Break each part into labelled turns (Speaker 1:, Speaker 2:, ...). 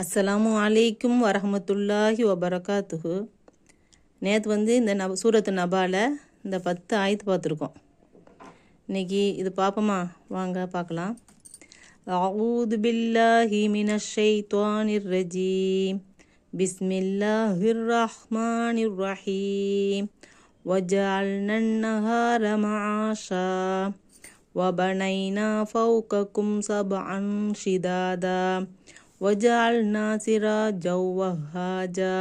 Speaker 1: அஸ்ஸலாமு அலைக்கும் வரஹமத்துல்லாஹி வபரகாத்துஹு. நேற்று இந்த சூரத்து நபால இந்த 10 ஆயத்து பார்த்துருக்கோம். இன்னைக்கு இது பார்ப்போமா? வாங்க பார்க்கலாம். அஊது பில்லாஹி மினஷ் ஷைத்வானிர் ரஜீம். பிஸ்மில்லாஹிர் ரஹ்மானிர் ரஹீம். வஜஅல்னன் நஹார மஆஷா வபனைனா ஃபௌகக்கும் சப்அன் ஷிதாதா وجعلنا سراجا وهاجا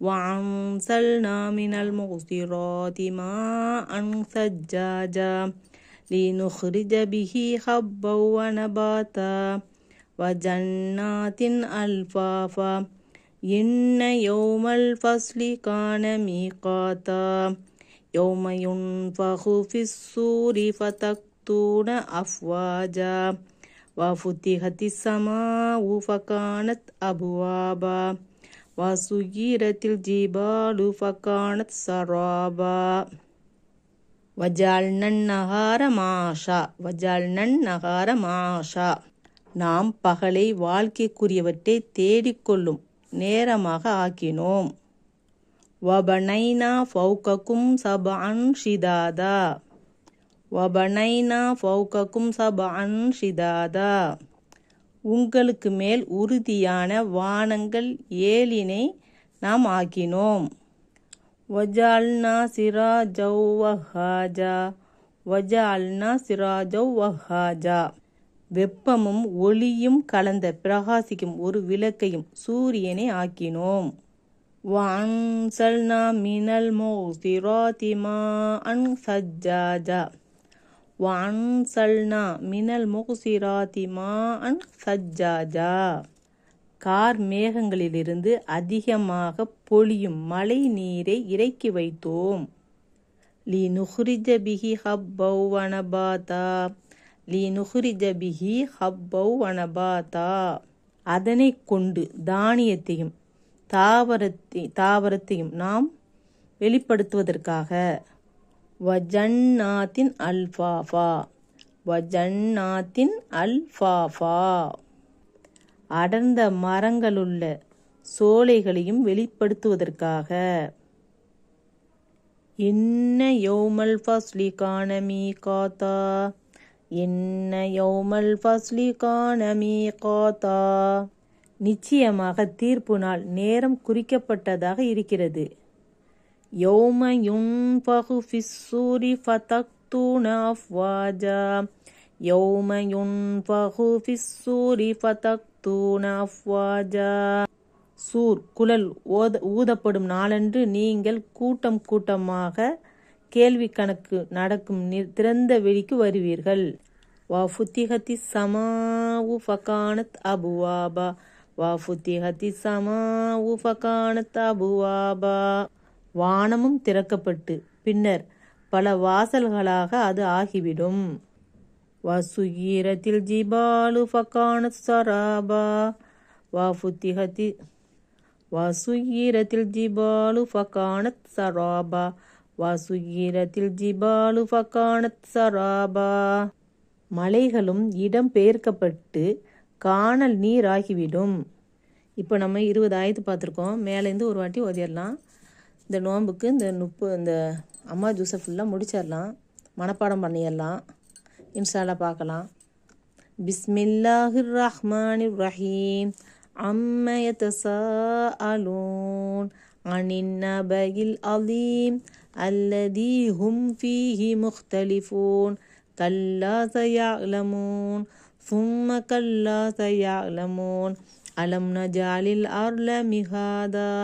Speaker 1: وأنزلنا من المعصرات ماء ثجاجا لنخرج به حبا ونباتا وجنات ألفافا إن يوم الفصل كان ميقاتا يوم ينفخ في الصور فتأتون أفواجا وفتحت السماء فكانت أبوابا وسيرت الجبال فكانت سرابا وجعلنا النهار معاشا وجعلنا النهار معاشا நாம் பகலை வாழ்க்கைக்குரியவற்றை தேடிக்கொள்ளும் நேரமாக ஆக்கினோம். வபனைனா ஃபௌகக்கும் சப்அன் ஷிதாதா வபனைனா ஃபௌகக்கும் சப்அன் ஷிதாதா உங்களுக்கு மேல் உறுதியான வானங்கள் 7 நாம் ஆக்கினோம். வஜஅல்னா சிராஜௌ வஹாஜா வஜஅல்னா சிராஜௌ வஹாஜா வெப்பமும் ஒளியும் கலந்த பிரகாசிக்கும் ஒரு விளக்கையும் சூரியனை ஆக்கினோம். வஅன்ஸல்னா மினல் முஃசிராத்தி மாஅன் சஜ்ஜாஜா வஅன்ஸல்னா மினல் முஃசிராத்தி மாஅன் சஜ்ஜாஜா கார் மேகங்களிலிருந்து அதிகமாக பொழியும் மழை நீரை இறக்கி வைத்தோம். லினுஹ்ரிஜ பிஹி ஹப்பௌ வனபாதா லினுஹ்ரிஜ பிஹி ஹப்பௌ வனபாதா அதனை கொண்டு தானியத்தையும் தாவரத்தையும் நாம் வெளிப்படுத்துவதற்காக. வஜன்னாத்தின் அல்ஃபாஃபா வஜன்னாத்தின் அல்ஃபாஃபா அடர்ந்த மரங்களுள்ள சோலைகளையும் வெளிப்படுத்துவதற்காக. இன்ன யௌமல் ஃபஸ்லி கான மீகாத்தா இன்ன யௌமல் ஃபஸ்லி கான மீகாத்தா நிச்சயமாக தீர்ப்பு நாள் நேரம் குறிக்கப்பட்டதாக இருக்கிறது. யௌம யுன்ஃபகு ஃபிஸ்ஸூரி ஃபதக்தூன அஃப்வாஜா யௌம யுன்ஃபகு ஃபிஸ்ஸூரி ஃபதக்தூன அஃப்வாஜா சூர் குழல் ஊதப்படும் நாளன்று நீங்கள் கூட்டம் கூட்டமாக கேள்வி கணக்கு நடக்கும் திறந்த வெளிக்கு வருவீர்கள். வஃபுத்திஹத்தி ஸமாஉ ஃபகானத் அபுவாபா வஃபுத்திஹத்தி ஸமாஉ ஃபகானத் அபுவாபா வானமும் திறக்கப்பட்டு பின்னர் பல வாசல்களாக அது ஆகிவிடும். வசுயிரத்தில் ஜிபாலு ஃபகானத் சராபா வஃபுத்திஹத்தி வசுயிரத்தில் ஜிபாலு ஃபகானத் சராபா வசுயிரத்தில் ஜிபாலு ஃபகானத் சராபா மலைகளும் இடம் பெயர்க்கப்பட்டு காணல் நீராகிவிடும். இப்போ நம்ம 20 ஆயத்து பார்த்துருக்கோம். மேலேருந்து ஒரு வாட்டி ஓதிடலாம். இந்த நோன்புக்கு இந்த அம்மா ஜூஸை ஃபுல்லாக முடிச்சிடலாம், மனப்பாடம் பண்ணிடலாம். இன்ஷால்லா பார்க்கலாம். பிஸ்மில்லாஹிர் ரஹ்மானிர் ரஹீம். அம்ம யதஸாஅலூன் அனின் நபஇல் அலீம் அல்லதீ ஹும் ஃபீஹி முக்தலிஃபூன் கல்லா சயஅலமூன் ثم كلا سيعلمون ألم نجعل الأرض مهادا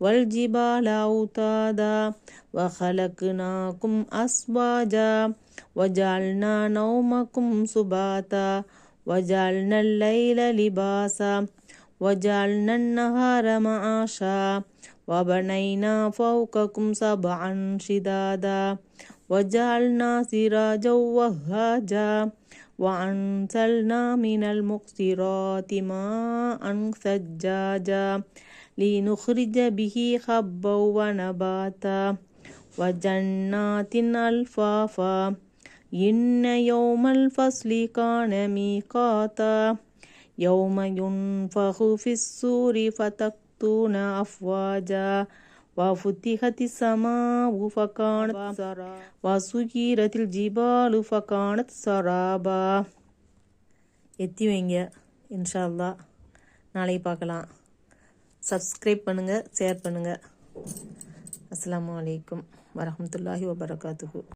Speaker 1: والجبال أوتادا وخلقناكم أزواجا وجعلنا نومكم سباتا وجعلنا الليل لباسا وجعلنا النهار معاشا وبنينا فوقكم سبعا شدادا وجعلنا سراجا وهاجا وأنزلنا من المعصرات ماء ثجاجا لنخرج به حبا ونباتا وجنات ألفافا إن يوم الفصل كان ميقاتا يوم ينفخ في الصور فتأتون أفواجا وفتحت السماء فكانت سرابا وسيرت الجبال فكانت سرابا. எத்தி வைங்க இன்ஷா அல்லாஹ். நாளைக்கு பார்க்கலாம். சப்ஸ்கிரைப் பண்ணுங்கள், ஷேர் பண்ணுங்கள். அஸ்ஸலாமு அலைக்கும் வரஹ்மத்துல்லாஹி வபரகாத்துஹு.